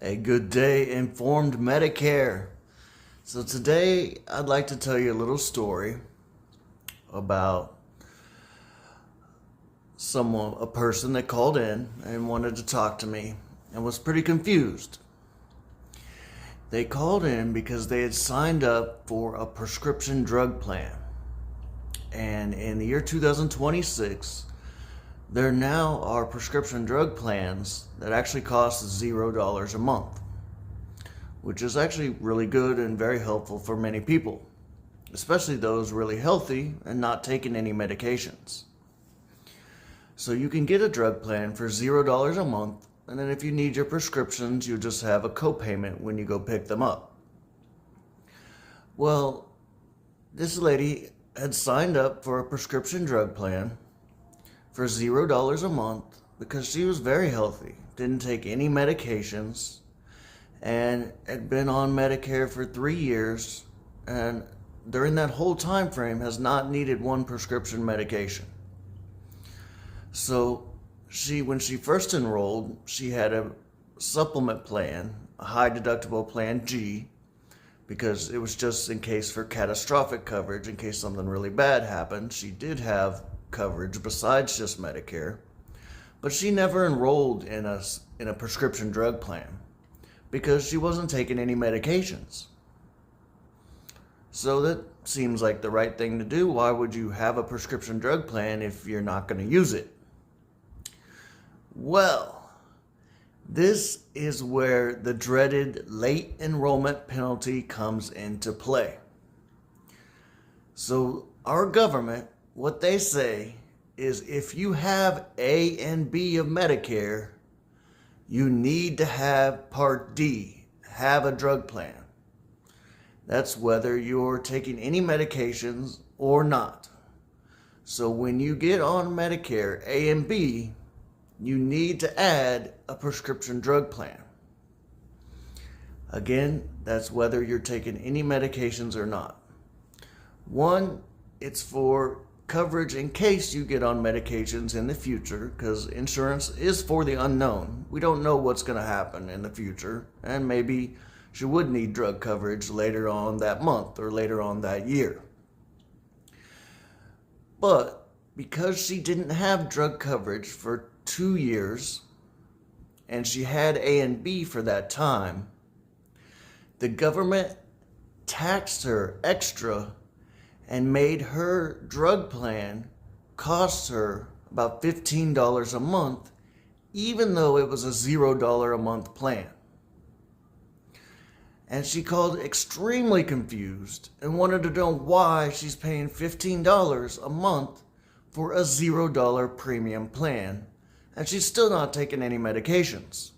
A good day, informed Medicare. So today I'd like to tell you a little story about a person that called in and wanted to talk to me and was pretty confused. They called in because they had signed up for a prescription drug plan. And in the year 2026, there now are prescription drug plans that actually cost $0 a month, which is actually really good and very helpful for many people, especially those really healthy and not taking any medications. So you can get a drug plan for $0 a month, and then if you need your prescriptions, you just have a copayment when you go pick them up. Well, this lady had signed up for a prescription drug plan for $0 a month because she was very healthy, didn't take any medications, and had been on Medicare for 3 years, and during that whole time frame has not needed one prescription medication. So when she first enrolled, she had a supplement plan, a high deductible plan G, because it was just in case for catastrophic coverage, in case something really bad happened. She did have coverage besides just Medicare, but she never enrolled in a prescription drug plan because she wasn't taking any medications. So that seems like the right thing to do. Why would you have a prescription drug plan if you're not going to use it? Well, this is where the dreaded late enrollment penalty comes into play. So our government, what they say is if you have A and B of Medicare, you need to have Part D, have a drug plan. That's whether you're taking any medications or not. So when you get on Medicare A and B, you need to add a prescription drug plan. Again, that's whether you're taking any medications or not. One, it's for coverage in case you get on medications in the future, because insurance is for the unknown. We don't know what's going to happen in the future, and maybe she would need drug coverage later on that month or later on that year. But because she didn't have drug coverage for 2 years, and she had A and B for that time, the government taxed her extra and made her drug plan cost her about $15 a month, even though it was a $0 a month plan. And she called extremely confused and wanted to know why she's paying $15 a month for a $0 premium plan, and she's still not taking any medications.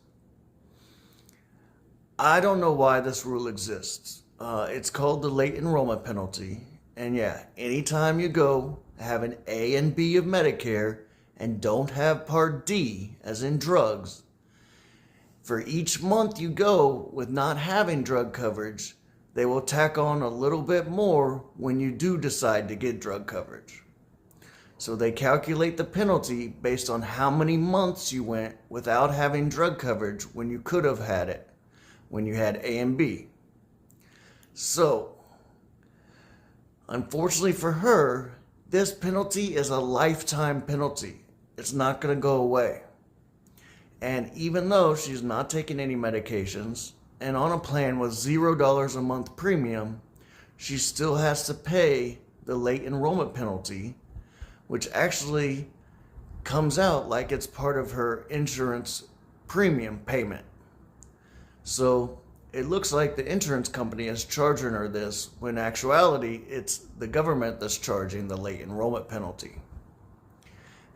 I don't know why this rule exists. It's called the late enrollment penalty. And yeah, anytime you go have an A and B of Medicare and don't have Part D, as in drugs, for each month you go with not having drug coverage, they will tack on a little bit more when you do decide to get drug coverage. So they calculate the penalty based on how many months you went without having drug coverage when you could have had it, when you had A and B. So, unfortunately for her, this penalty is a lifetime penalty. It's not going to go away. And even though she's not taking any medications and on a plan with $0 a month premium, she still has to pay the late enrollment penalty, which actually comes out like it's part of her insurance premium payment. So it looks like the insurance company is charging her this, when in actuality it's the government that's charging the late enrollment penalty.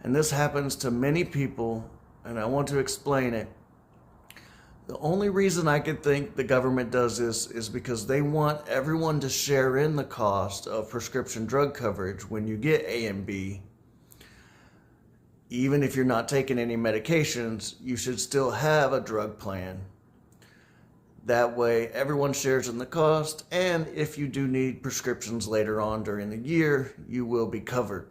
And this happens to many people, and I want to explain it. The only reason I could think the government does this is because they want everyone to share in the cost of prescription drug coverage when you get A and B. Even if you're not taking any medications, you should still have a drug plan. That way everyone shares in the cost, and if you do need prescriptions later on during the year, you will be covered.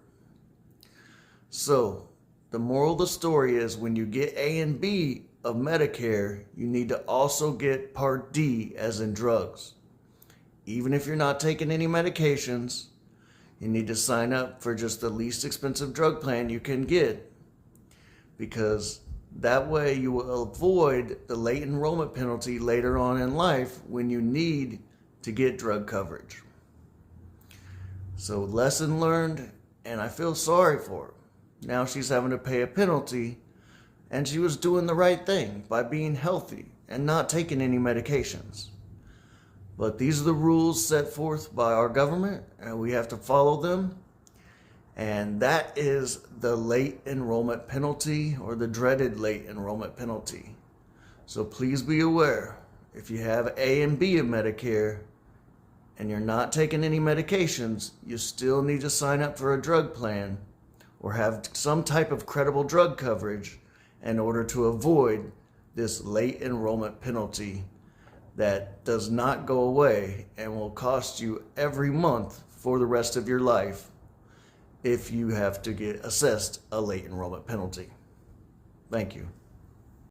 So the moral of the story is when you get A and B of Medicare, you need to also get Part D, as in drugs. Even if you're not taking any medications, you need to sign up for just the least expensive drug plan you can get, because that way you will avoid the late enrollment penalty later on in life when you need to get drug coverage. So lesson learned, and I feel sorry for her. Now she's having to pay a penalty, and she was doing the right thing by being healthy and not taking any medications. But these are the rules set forth by our government, and we have to follow them. And that is the late enrollment penalty, or the dreaded late enrollment penalty. So please be aware, if you have A and B of Medicare and you're not taking any medications, you still need to sign up for a drug plan or have some type of credible drug coverage in order to avoid this late enrollment penalty that does not go away and will cost you every month for the rest of your life if you have to get assessed a late enrollment penalty. Thank you.